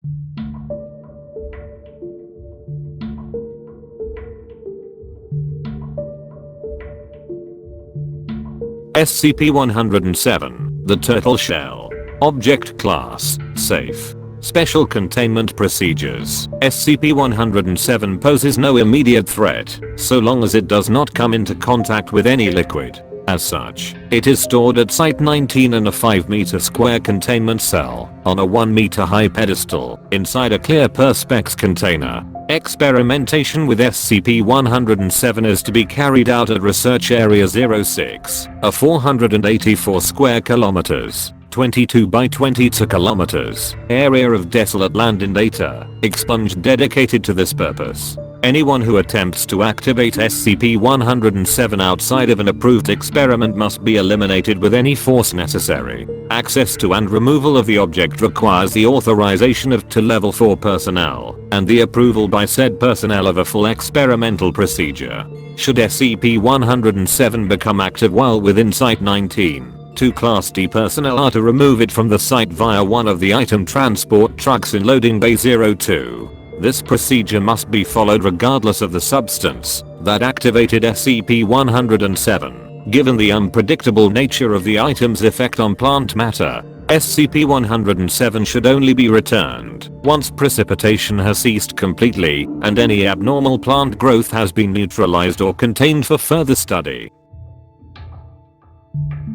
SCP-107, the Turtle Shell. Object Class, Safe. Special Containment Procedures. SCP-107 poses no immediate threat, so long as it does not come into contact with any liquid. As such, it is stored at Site-19 in a 5-meter square containment cell, on a 1-meter high pedestal, inside a clear Perspex container. Experimentation with SCP-107 is to be carried out at Research Area 06, a 484 square kilometers, 22 by 22 kilometers, area of desolate land in data, expunged dedicated to this purpose. Anyone who attempts to activate SCP-107 outside of an approved experiment must be eliminated with any force necessary. Access to and removal of the object requires the authorization of Level 4 personnel, and the approval by said personnel of a full experimental procedure. Should SCP-107 become active while within Site-19, 2 Class D personnel are to remove it from the site via one of the item transport trucks in Loading Bay 02. This procedure must be followed regardless of the substance that activated SCP-107. Given the unpredictable nature of the item's effect on plant matter, SCP-107 should only be returned once precipitation has ceased completely and any abnormal plant growth has been neutralized or contained for further study.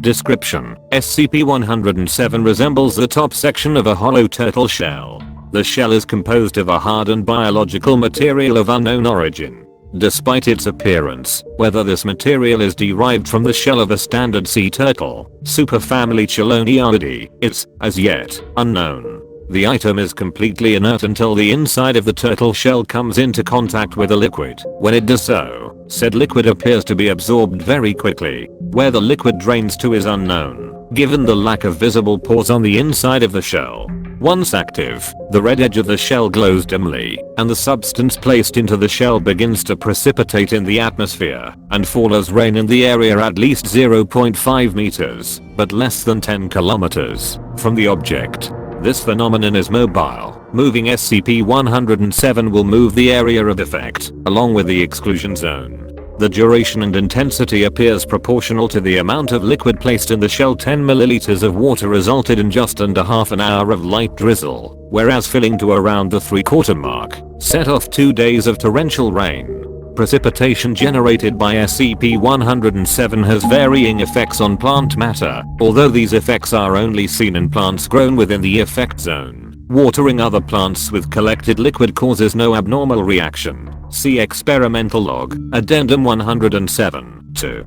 Description: SCP-107 resembles the top section of a hollow turtle shell. The shell is composed of a hardened biological material of unknown origin. Despite its appearance, whether this material is derived from the shell of a standard sea turtle, superfamily Cheloniidae, is, as yet, unknown. The item is completely inert until the inside of the turtle shell comes into contact with a liquid. When it does so, said liquid appears to be absorbed very quickly. Where the liquid drains to is unknown, given the lack of visible pores on the inside of the shell. Once active, the red edge of the shell glows dimly, and the substance placed into the shell begins to precipitate in the atmosphere and fall as rain in the area at least 0.5 meters, but less than 10 kilometers, from the object. This phenomenon is mobile. Moving SCP-107 will move the area of effect, along with the exclusion zone. The duration and intensity appears proportional to the amount of liquid placed in the shell. 10 milliliters of water resulted in just under half an hour of light drizzle, whereas filling to around the 3/4 mark set off 2 days of torrential rain. Precipitation generated by SCP-107 has varying effects on plant matter, although these effects are only seen in plants grown within the effect zone. Watering other plants with collected liquid causes no abnormal reaction. See Experimental Log, Addendum 107, 2.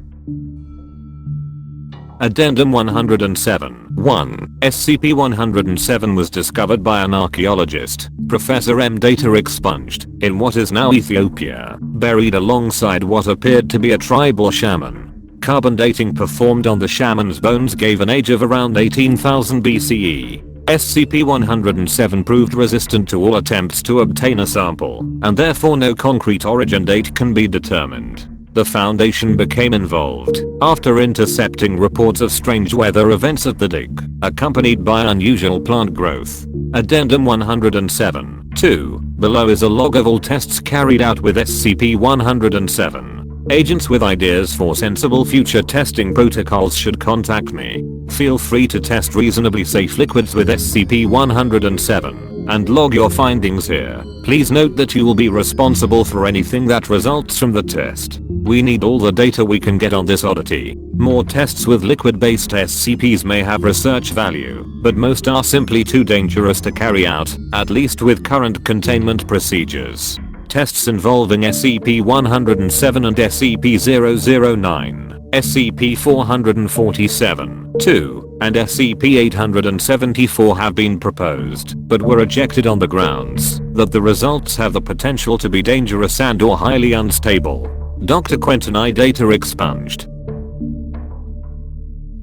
Addendum 107, 1. SCP-107 was discovered by an archaeologist, Professor M. Data expunged, in what is now Ethiopia, buried alongside what appeared to be a tribal shaman. Carbon dating performed on the shaman's bones gave an age of around 18,000 BCE. SCP-107 proved resistant to all attempts to obtain a sample, and therefore no concrete origin date can be determined. The Foundation became involved after intercepting reports of strange weather events at the dig, accompanied by unusual plant growth. Addendum 107, 2. Below is a log of all tests carried out with SCP-107. Agents with ideas for sensible future testing protocols should contact me. Feel free to test reasonably safe liquids with SCP-107 and log your findings here. Please note that you will be responsible for anything that results from the test. We need all the data we can get on this oddity. More tests with liquid-based SCPs may have research value, but most are simply too dangerous to carry out, at least with current containment procedures. Tests involving SCP-107 and SCP-009, SCP-447, 2, and SCP-874 have been proposed, but were rejected on the grounds that the results have the potential to be dangerous and or highly unstable. Dr. Quentin I. Data expunged.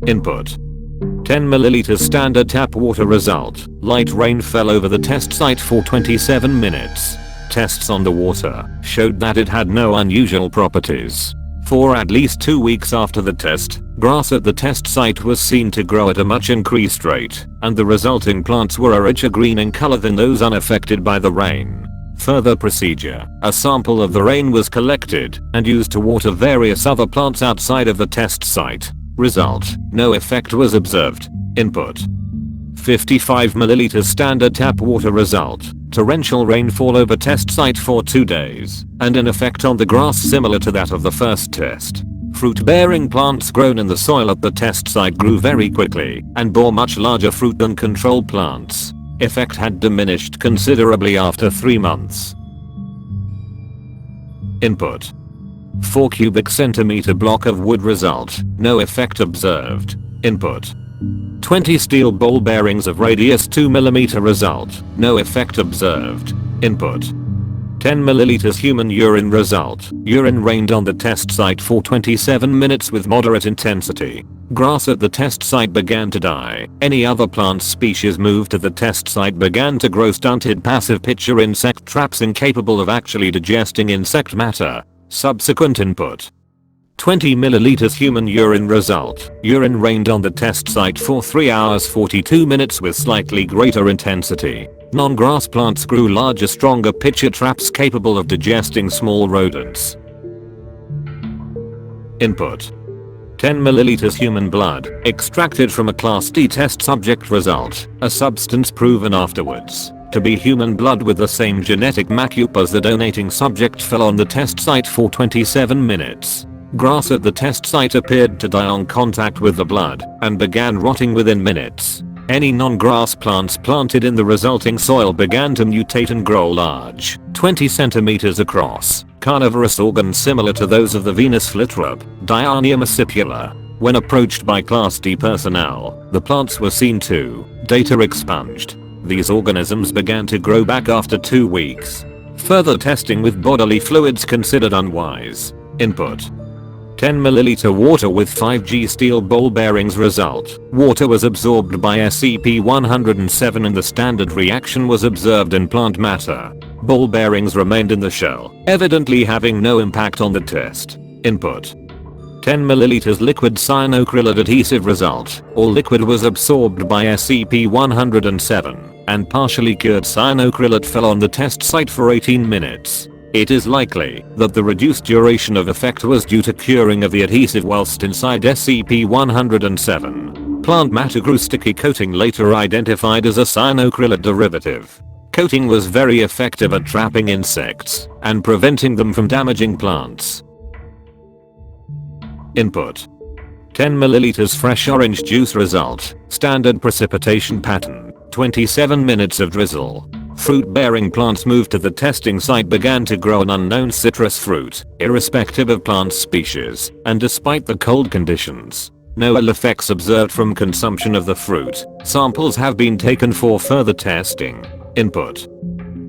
Input: 10 ml standard tap water result. Light rain fell over the test site for 27 minutes. Tests on the water showed that it had no unusual properties. For at least 2 weeks after the test, Grass at the test site was seen to grow at a much increased rate, and the resulting plants were a richer green in color than those unaffected by the rain. Further procedure: a sample of the rain was collected and used to water various other plants outside of the test site. Result: no effect was observed. Input: 55 ml standard tap water. Result: torrential rainfall over test site for 2 days, and an effect on the grass similar to that of the first test. Fruit-bearing plants grown in the soil at the test site grew very quickly and bore much larger fruit than control plants. Effect had diminished considerably after 3 months. Input: 4 cubic centimeter block of wood. Result: no effect observed. Input: 20 steel ball bearings of radius 2 mm. Result: no effect observed. Input: 10 ml human urine. Result: urine rained on the test site for 27 minutes with moderate intensity. Grass at the test site began to die. Any other plant species moved to the test site began to grow stunted passive pitcher insect traps incapable of actually digesting insect matter. Subsequent input: 20 ml human urine. Result: urine rained on the test site for 3 hours 42 minutes with slightly greater intensity. Non-grass plants grew larger, stronger pitcher traps capable of digesting small rodents. Input: 10 ml human blood, extracted from a Class D test subject. Result: a substance proven afterwards to be human blood with the same genetic makeup as the donating subject fell on the test site for 27 minutes. Grass at the test site appeared to die on contact with the blood and began rotting within minutes. Any non-grass plants planted in the resulting soil began to mutate and grow large, 20 cm across, carnivorous organs similar to those of the Venus flytrap, Diania muscipula. When approached by Class D personnel, the plants were seen to data expunged. These organisms began to grow back after 2 weeks. Further testing with bodily fluids considered unwise. Input: 10 ml water with 5G steel ball bearings. Result: water was absorbed by SCP-107 and the standard reaction was observed in plant matter. Ball bearings remained in the shell, evidently having no impact on the test. Input: 10 ml liquid cyanocrylate adhesive. Result: all liquid was absorbed by SCP-107, and partially cured cyanocrylate fell on the test site for 18 minutes. It is likely that the reduced duration of effect was due to curing of the adhesive whilst inside SCP-107. Plant matter grew sticky coating, later identified as a cyanocrylate derivative. Coating was very effective at trapping insects and preventing them from damaging plants. Input: 10 ml fresh orange juice. Result: standard precipitation pattern, 27 minutes of drizzle. Fruit-bearing plants moved to the testing site began to grow an unknown citrus fruit, irrespective of plant species, and despite the cold conditions. No ill effects observed from consumption of the fruit. Samples have been taken for further testing. Input: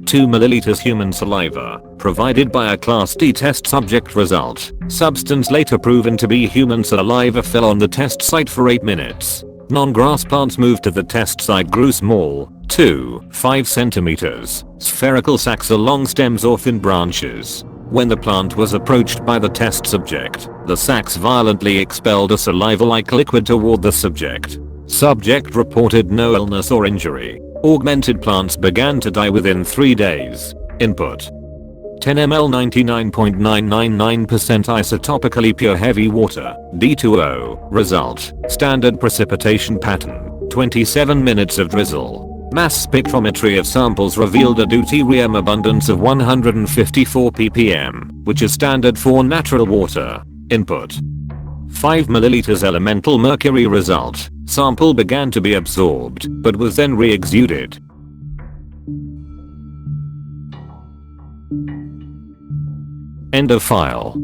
2 ml human saliva, provided by a Class D test subject. Result: substance later proven to be human saliva fell on the test site for 8 minutes. Non-grass plants moved to the test site grew small, 2-5 cm, spherical sacs or long stems or thin branches. When the plant was approached by the test subject, the sacs violently expelled a saliva-like liquid toward the subject. Subject reported no illness or injury. Augmented plants began to die within 3 days. Input: 10 ml 99.999% isotopically pure heavy water, D2O. Result: standard precipitation pattern, 27 minutes of drizzle. Mass spectrometry of samples revealed a deuterium abundance of 154 ppm, which is standard for natural water. Input: 5 ml elemental mercury. Result: sample began to be absorbed, but was then re-exuded. End of file.